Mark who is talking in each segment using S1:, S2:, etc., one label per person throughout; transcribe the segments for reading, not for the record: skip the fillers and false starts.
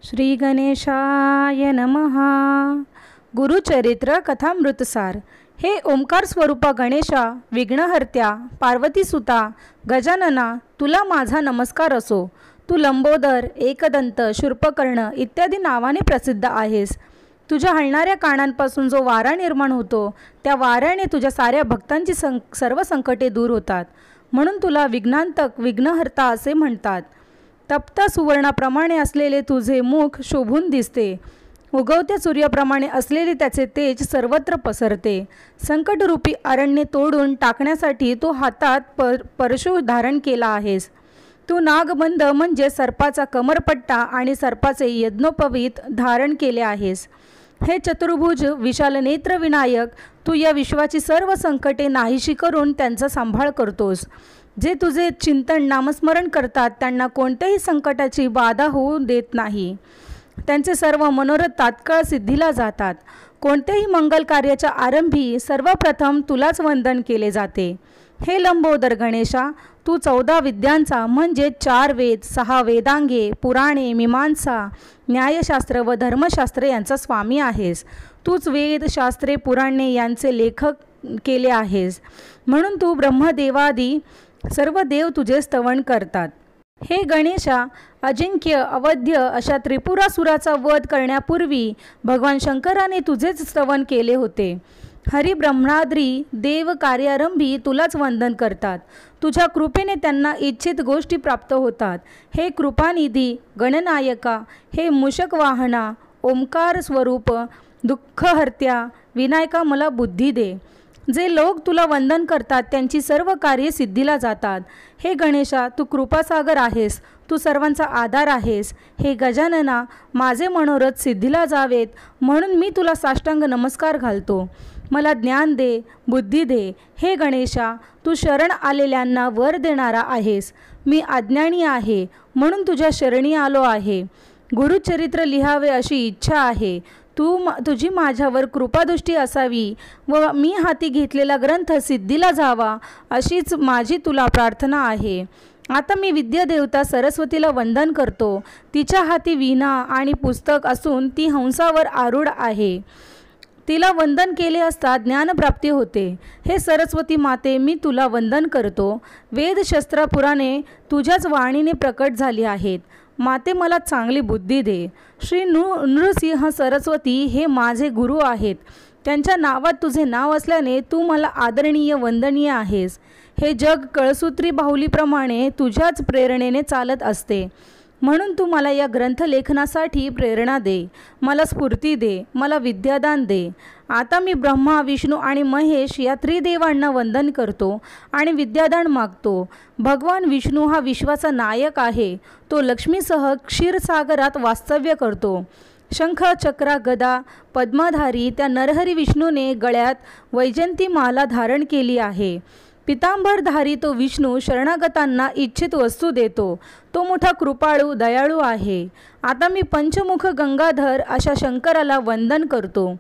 S1: श्री गणेशाय नमः. गुरुचरित्र कथामृतसार. हे ओंकार स्वरूपा गणेशा, विघ्नहर्त्या, पार्वतीसुता, गजानना, तुला माझा नमस्कार असो. तू लंबोदर, एकदंत, शूर्पकर्ण इत्यादी नावाने प्रसिद्ध आहेस. तुझ्या हलणाऱ्या कानांपासून जो वारा निर्माण होतो त्या वाऱ्याने तुझ्या साऱ्या भक्तांची सर्व संकटे दूर होतात. म्हणून तुला विघ्नांतक, विघ्नहर्ता असे म्हणतात. तप्त सुवर्णाप्रमाणे असलेले तुझे मुख शोभून दिसते. उगवत्या सूर्याप्रमाणे असलेले त्याचे तेज सर्वत्र पसरते. संकटरूपी अरण्ये तोडून टाकण्यासाठी तू हातात परशु धारण केला आहेस. तू नागबंध म्हणजे सर्पाचा कमरपट्टा आणि सर्पाचे यज्ञोपवीत धारण केले आहेस. हे चतुर्भुज विशाल नेत्र विनायक, तू या विश्वाची सर्व संकटे नाहीशी करून त्यांचा सांभाळ करतोस. जे तुझे चिंतन नामस्मरण करतात त्यांना कोणत्याही संकटाची बाधा होऊ देत नाही. त्यांचे सर्व मनोरथ तात्काळ सिद्धीला जातात. कोणत्याही मंगल कार्याच्या आरंभी सर्वप्रथम तुलाच वंदन केले जाते. हे लंबोदर गणेशा, तू 14 विद्यांचा म्हणजे 4 वेद, 6 वेदांगे, पुराणे, मीमांसा, न्यायशास्त्र व धर्मशास्त्र यांचा स्वामी आहेस. तूच वेद, शास्त्रे, पुराणे यांचे लेखक केले आहेस. म्हणून तू ब्रह्मदेवादी सर्व देव तुझे स्तवन करतात. हे गणेशा, अजिंक्य, अवध्य अशा त्रिपुरासुराचा वध करण्यापूर्वी भगवान शंकराने तुझेच स्तवन केले होते. हरी ब्रह्माद्री देव कार्यारंभी तुलाच वंदन करतात. तुझ्या कृपेने त्यांना इच्छित गोष्टी प्राप्त होतात. हे कृपानिधी गणनायका, हे मूषक वाहना, ओंकार स्वरूप, दुःखहर्त्या विनायका, मला बुद्धी दे. जे लोक तुला वंदन करतात त्यांची सर्व कार्ये सिद्धीला जातात. हे गणेशा, तू कृपासागर आहेस. तू सर्वांचा आधार आहेस. हे गजानना, माझे मनोरथ सिद्धीला जावेत म्हणून मी तुला साष्टांग नमस्कार घालतो. मला ज्ञान दे, बुद्धी दे. हे गणेशा, तू शरण आलेल्यांना वर देणारा आहेस. मी अज्ञानी आहे म्हणून तुझ्या शरणी आलो आहे. गुरुचरित्र लिहावे अशी इच्छा आहे. तुझी माझ्यावर कृपादृष्टी असावी व मी हाती घेतलेला ग्रंथ सिद्धीला जावा अशीच माझी तुला प्रार्थना आहे. आता मी विद्यादेवता सरस्वतीला वंदन करतो. तिच्या हाती वीणा आणि पुस्तक असून ती हंसावर आरूढ आहे. तिला वंदन केले असता ज्ञानप्राप्ती होते. हे सरस्वती माते, मी तुला वंदन करतो. वेदशस्त्र पुराणे तुझ्याच वाणीने प्रकट झाली आहेत. माते, मला चांगली बुद्धी दे. श्री नृसिंह सरस्वती हे माझे गुरु आहेत. त्यांच्या नावात तुझे नाव असल्याने तू मला आदरणीय, वंदनीय आहेस. हे जग कळसूत्री बाहुलीप्रमाणे तुझ्याच प्रेरणेने चालत असते. म्हणून तू मला या ग्रंथलेखनासाठी प्रेरणा दे. मला स्फूर्ती दे. मला विद्यादान दे. आता मी ब्रह्मा, विष्णू आणि महेश या त्रिदेवांना वंदन करतो आणि विद्यादान मागतो. भगवान विष्णू हा विश्वाचा नायक आहे. तो लक्ष्मीसह क्षीरसागरात वास्तव्य करतो. शंख, चक्र, गदा, पद्मधारी त्या नरहरी विष्णूने गळ्यात वैजंती माला धारण केली आहे. पितांबरधारी तो विष्णू शरणागतांना इच्छित वस्तू देतो. तो मोठा कृपाळू, दयाळू आहे. आता मी पंचमुख गंगाधर अशा शंकराला वंदन करतो.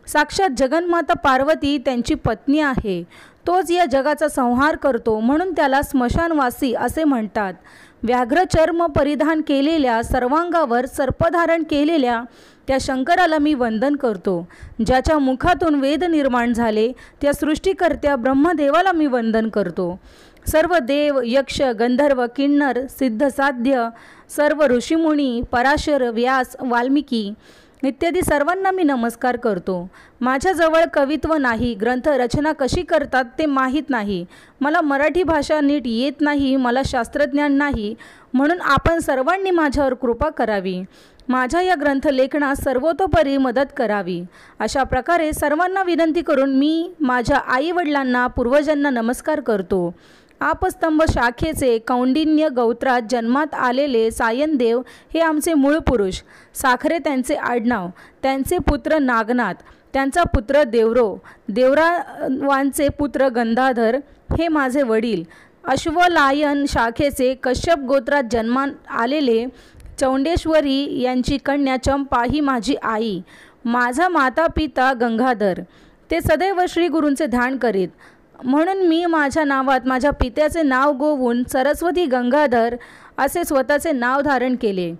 S1: साक्षात जगन्माता पार्वती त्यांची पत्नी आहे. तोच या जगाचा संहार करतो म्हणून त्याला स्मशानवासी असे म्हणतात. व्याघ्र चर्म परिधान केलेल्या, सर्वांगावर सर्पधारण केलेल्या त्या शंकराला मी वंदन करतो. ज्याच्या मुखातून वेद निर्माण झाले त्या सृष्टीकर्त्या ब्रह्मदेवाला मी वंदन करतो. सर्व देव, यक्ष, गंधर्व, किन्नर, सिद्धसाध्य, सर्व ऋषीमुनी, पराशर, व्यास, वाल्मिकी इत्यादी सर्वांना मी नमस्कार करतो. माझ्याजवळ कवित्व नाही. ग्रंथ रचना कशी करतात ते माहीत नाही. मला मराठी भाषा नीट येत नाही. मला शास्त्रज्ञान नाही. म्हणून आपण सर्वांनी माझ्यावर कृपा करावी. माझ्या या ग्रंथलेखनास सर्वतोपरी मदत करावी. अशा प्रकारे सर्वांना विनंती करून मी माझ्या आईवडिलांना, पूर्वजांना नमस्कार करतो. आपस्तंभ शाखेचे कौंडिन्य गोत्रात जन्मात आलेले सायनदेव हे आमचे मूळ पुरुष. साखरे त्यांचे आडनाव. त्यांचे पुत्र नागनाथ, त्यांचा पुत्र देवरो, देवरावांचे पुत्र गंगाधर हे माझे वडील. अश्वलायन शाखेचे कश्यप गोत्रात जन्मात आलेले चौंडेश्वरी यांची कन्या चंपा ही माझी आई. माझा माता पिता गंगाधर ते सदैव श्री गुरूंचे ध्यान करीत. म्हणून मी माझ्या नावात माझ्या पित्याचे नाव गोवून सरस्वती गंगाधर असे स्वतःचे नाव धारण केले.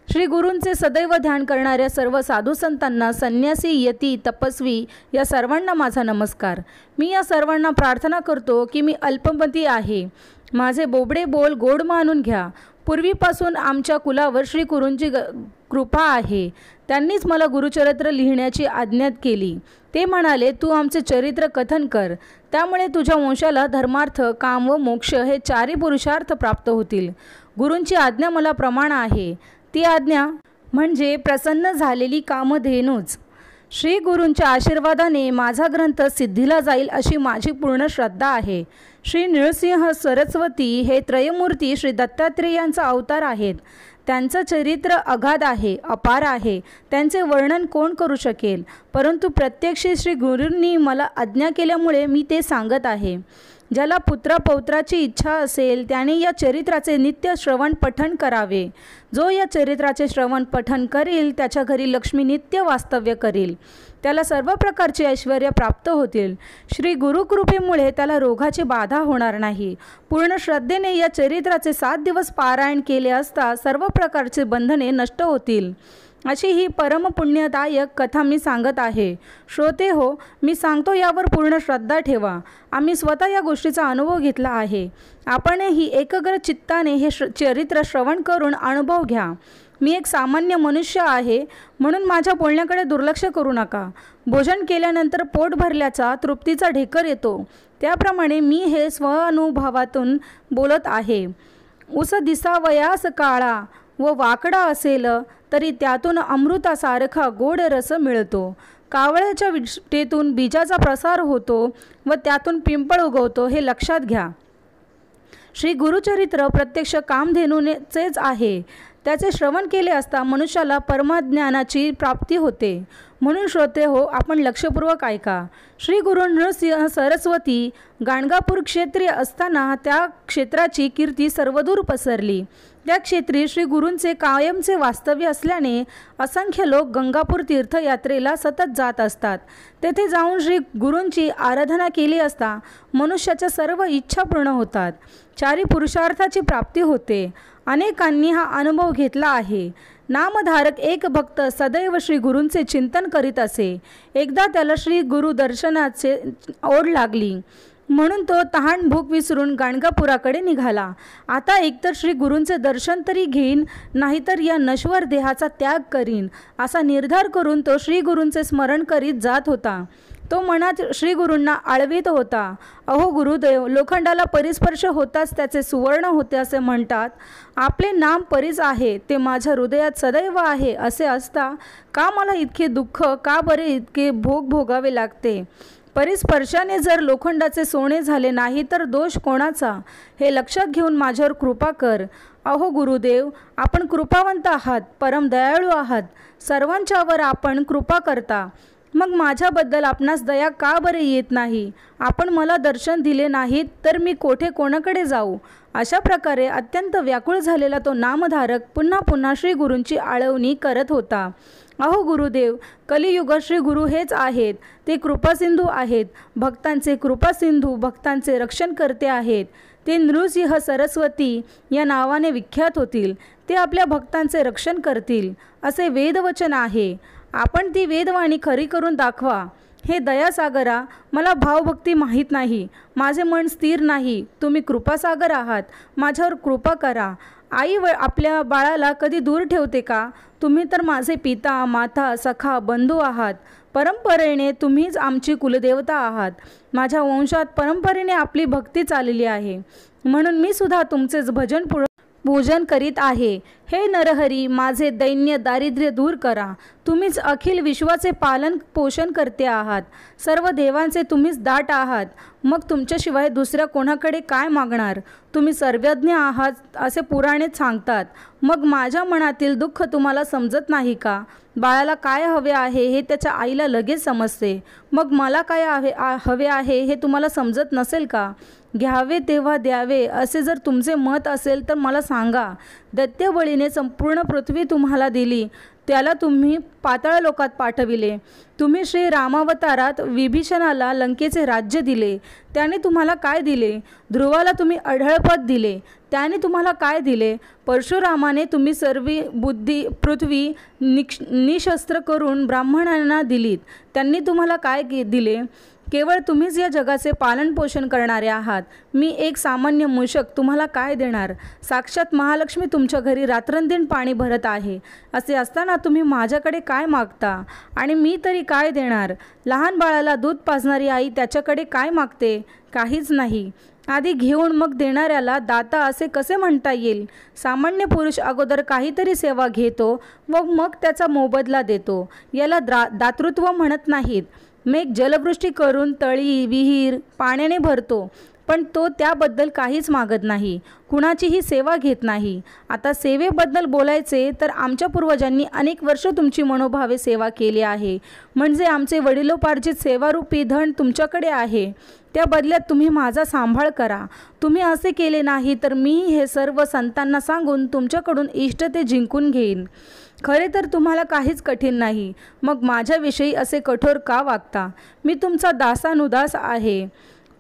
S1: श्री गुरूंचे सदैव ध्यान करणाऱ्या सर्व साधू संतांना, संन्यासी, यती, तपस्वी या सर्वांना माझा नमस्कार. मी या सर्वांना प्रार्थना करतो की मी अल्पमती आहे. माझे बोबडे बोल गोड मानून घ्या. पूर्वीपासून आमच्या कुलावर श्री गुरूंची कृपा आहे. त्यांनीच मला गुरुचरित्र लिहिण्याची आज्ञा केली. ते म्हणाले, तू आमचे चरित्र कथन कर. त्यामुळे तुझ्या वंशाला धर्मार्थ, काम व मोक्ष हे चारी पुरुषार्थ प्राप्त होतील. गुरूंची आज्ञा मला प्रमाण आहे. ती आज्ञा म्हणजे प्रसन्न झालेली कामधेनूच. श्री गुरूंच्या आशीर्वादाने माझा ग्रंथ सिद्धीला जाईल अशी माझी पूर्ण श्रद्धा आहे. श्री नृसिंह सरस्वती हे त्रयमूर्ती श्री दत्तात्रेयांचा अवतार आहेत. त्यांचं चरित्र अगाध आहे, अपार आहे. त्यांचे वर्णन कोण करू शकेल? परंतु प्रत्यक्षी श्री गुरूंनी मला आज्ञा केल्यामुळे मी ते सांगत आहे. ज्याला पुत्रपौत्राची इच्छा असेल त्याने या चरित्राचे नित्य श्रवण पठण करावे. जो या चरित्राचे श्रवण पठण करील त्याच्या घरी लक्ष्मी नित्य वास्तव्य करील. त्याला सर्व प्रकारचे ऐश्वर्य प्राप्त होतील. श्री गुरुकृपेमुळे त्याला रोगाची बाधा होणार नाही. पूर्ण श्रद्धेने या चरित्राचे 7 दिवस पारायण केले असता सर्व प्रकारचे बंधने नष्ट होतील. अशी ही परमपुण्यदायक कथा मी सांगत आहे. श्रोते हो, मी सांगतो यावर पूर्ण श्रद्धा ठेवा. आम्ही स्वतः या गोष्टीचा अनुभव घेतला आहे. आपणही एकाग्र चित्ताने हे चरित्र श्रवण करून अनुभव घ्या. मी एक सामान्य मनुष्य आहे म्हणून माझ्या बोलण्याकडे दुर्लक्ष करू नका. भोजन केल्यानंतर पोट भरल्याचा तृप्तीचा ढेकर येतो, त्याप्रमाणे मी हे स्वअनुभवातून बोलत आहे. उस दिसावयास काळा व वाकडा असेल तरी त्यातून अमृतासारखा गोड रस मिळतो. कावळ्याच्या विष्ठेतून बीजाचा प्रसार होतो व त्यातून पिंपळ उगवतो, हे लक्षात घ्या. श्री गुरुचरित्र प्रत्यक्ष कामधेनूचेच आहे. त्याचे श्रवण केले असता मनुष्याला परमज्ञानाची प्राप्ती होते. म्हणून श्रोते हो, आपण लक्षपूर्वक ऐका. श्री गुरु नृसिंह सरस्वती गाणगापूर क्षेत्रीय असताना त्या क्षेत्राची कीर्ती सर्वदूर पसरली. त्या क्षेत्री श्री गुरूंचे कायमचे वास्तव्य असल्याने असंख्य लोक गंगापूर तीर्थयात्रेला सतत जात असतात. तेथे जाऊन श्री गुरूंची आराधना केली असता मनुष्याच्या सर्व इच्छा पूर्ण होतात. चारी पुरुषार्थाची प्राप्ती होते. अनेकांनी हा अनुभव घेतला आहे. नामधारक एक भक्त सदैव श्री गुरूंचे चिंतन करीत असे. एकदा त्याला श्री गुरु दर्शनाचे ओढ लागली म्हणून तो तहान भूक विसरून गाणगापुराकडे निघाला. आता एकतर श्री गुरूंचे दर्शन तरी घेईन, नाहीतर या नश्वर देहाचा त्याग करीन, असा निर्धार करून तो श्री गुरूंचे स्मरण करीत जात होता. तो मनात श्री गुरूंना आळवीत होता. अहो गुरुदेव, लोखंडाला परिस्पर्श होताच त्याचे सुवर्ण होते असे म्हणतात. आपले नाम परीच आहे, ते माझ्या हृदयात सदैव आहे. असे असता का मला इतके दुःख, का बरे इतके भोग भोगावे लागते? परिस्पर्शाने जर लोखंडाचे सोने झाले नाही तर दोष कोणाचा? हे लक्षात घेऊन माझ्यावर कृपा कर. अहो गुरुदेव, आपण कृपावंत आहात, परम दयाळू आहात. सर्वांच्यावर आपण कृपा करता. मग माझ्याबद्दल आपणास दया का बरे येत नाही? आपण मला दर्शन दिले नाहीत तर मी कोठे कोणाकडे जाऊ? अशा प्रकारे अत्यंत व्याकुळ झालेला तो नामधारक पुन्हा पुन्हा श्री गुरूंची आळवणी करत होता. अहो गुरुदेव, कलियुग श्री गुरु हेच आहेत. ते कृपासिंधू आहेत. भक्तांचे कृपासिंधू, भक्तांचे रक्षण करते आहेत. ते नृसिंह सरस्वती या नावाने विख्यात होतील. ते आपल्या भक्तांचे रक्षण करतील असे वेदवचन आहे. आपण ती वेदवाणी खरी करून दाखवा. हे दयासागरा, मला भावभक्ती माहीत नाही. माझे मन स्थिर नाही. तुम्ही कृपासागर आहात. माझ्यावर कृपा करा. आई आपल्या बाळाला कधी दूर ठेवते का? तुम्ही तर माझे पिता, माता, सखा, बंधू आहात. परंपरेने तुम्हीच आमची कुलदेवता आहात. माझ्या वंशात परंपरेने आपली भक्ती चालली आहे, म्हणून मी सुद्धा तुमचेच पूजन करीत आहे. हे नरहरी, माझे दैन्य दारिद्र्य दूर करा. तुम्हीच अखिल विश्वाचे पालन पोषण करते आहात. सर्व देवांचे तुम्हीच दाट आहात. मग तुमच्याशिवाय दुसऱ्या कोणाकडे काय मागणार? तुम्ही सर्वज्ञ आहात असे पुराणेच सांगतात. मग माझ्या मनातील दुःख तुम्हाला समजत नाही का? बाळाला काय हवे आहे हे त्याच्या आईला लगेच समजते. मग मला काय हवे आहे हे तुम्हाला समजत नसेल का? घ्यावे तेव्हा द्यावे असे जर तुमचे मत असेल तर मला सांगा. दैत्यबळीने संपूर्ण पृथ्वी तुम्हाला दिली, त्याला तुम्ही पाताळ लोकात पाठविले. तुम्ही श्री रामावतारात विभीषणाला लंकेचे राज्य दिले, त्याने तुम्हाला काय दिले? ध्रुवाला तुम्ही अढळपद दिले, त्याने तुम्हाला काय दिले? परशुरामाने तुम्ही सर्व पृथ्वी निशस्त्र करून ब्राह्मणांना दिलीत. त्यांनी तुम्हाला काय दिले? केवळ तुम्हीच या जगाचे पालनपोषण करणारे आहात. मी एक सामान्य मूषक तुम्हाला काय देणार? साक्षात महालक्ष्मी तुमच्या घरी रात्रंदिन पाणी भरत आहे. असे असताना तुम्ही माझ्याकडे काय मागता? आणि मी तरी काय देणार? लहान बाळाला दूध पाजणारी आई त्याच्याकडे काय मागते? काहीच नाही. आधी घेऊन मग देणाऱ्याला दाता असे कसे म्हणता येईल? सामान्य पुरुष अगोदर काहीतरी सेवा घेतो व मग त्याचा मोबदला देतो. याला दातृत्व म्हणत नाहीत. मेघ जलवृष्टी करून तळी विहीर पाण्याने भरतो, पण तो त्याबद्दल काहीच मागत नाही, कुणाचीही सेवा घेत नाही. आता सेवेबद्दल बोलायचे तर आमच्या पूर्वजांनी अनेक वर्ष तुमची मनोभावे सेवा केली आहे. म्हणजे आमचे वडिलोपार्जित सेवारूपी धन तुमच्याकडे आहे. त्या बदल्यात तुम्ही माझा सांभाळ करा. तुम्ही असे केले नाही तर मी हे सर्व संतांना सांगून तुमच्याकडून इष्टते जिंकून घेईन. खरे तर तुम्हाला काहीच कठीण नाही, मग माझ्याविषयी असे कठोर का वागता? मी तुमचा दासानुदास आहे.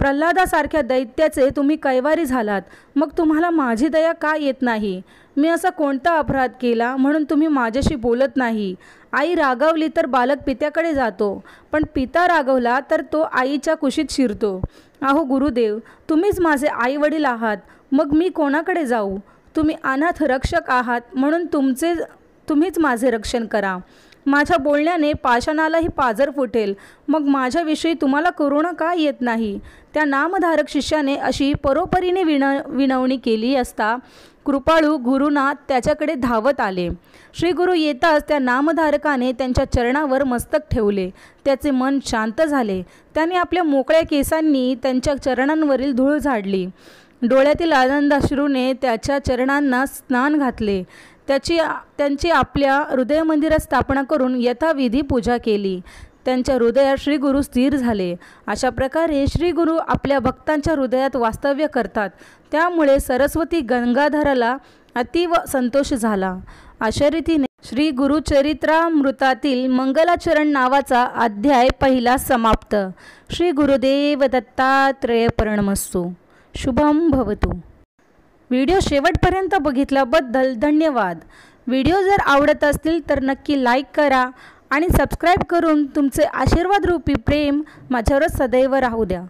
S1: प्रल्हादासारख्या दैत्याचे तुम्ही कैवारी झालात, मग तुम्हाला माझी दया का येत नाही? मी असा कोणता अपराध केला म्हणून तुम्ही माझ्याशी बोलत नाही? आई रागावली तर बालक पित्याकडे जातो, पण पिता रागवला तर तो आईच्या कुशीत शिरतो. अहो गुरुदेव, तुम्हीच माझे आई वडील आहात, मग मी कोणाकडे जाऊ? तुम्ही अनाथ रक्षक आहात म्हणून तुम्हीच माझे रक्षण करा. माझ्या बोलण्याने पाषाणालाही पाझर फुटेल, मग माझ्याविषयी तुम्हाला करुणा का येत नाही? त्या नामधारक शिष्याने अशी परोपरीने विनवणी केली असता कृपाळू गुरुनाथ त्याच्याकडे धावत आले. श्री गुरु येताच त्या नामधारकाने त्यांच्या चरणावर मस्तक ठेवले. त्याचे मन शांत झाले. त्याने आपल्या मोकळ्या केसांनी त्यांच्या चरणांवरील धूळ झाडली. डोळ्यातील आनंदाश्रूने त्याच्या चरणांना स्नान घातले. त्यांची आपल्या हृदयमंदिरात स्थापना करून यथाविधी पूजा केली. त्यांच्या हृदयात श्री गुरु स्थिर झाले. अशा प्रकारे श्री गुरु आपल्या भक्तांच्या हृदयात वास्तव्य करतात. त्यामुळे सरस्वती गंगाधराला अतीव संतोष झाला. अशा रीतीने श्री गुरुचरित्रामृतातील मंगलाचरण नावाचा अध्याय पहिला समाप्त. श्री गुरुदेव दत्तात्रेय प्रणमस्तु. शुभम भवतु. व्हिडिओ शेवटपर्यंत बघितल्याबद्दल धन्यवाद. व्हिडिओ जर आवडत असतील तर नक्की लाईक करा आणि सबस्क्राईब करून तुमचे आशीर्वाद रूपी प्रेम माझ्यावर सदैव राहू द्या.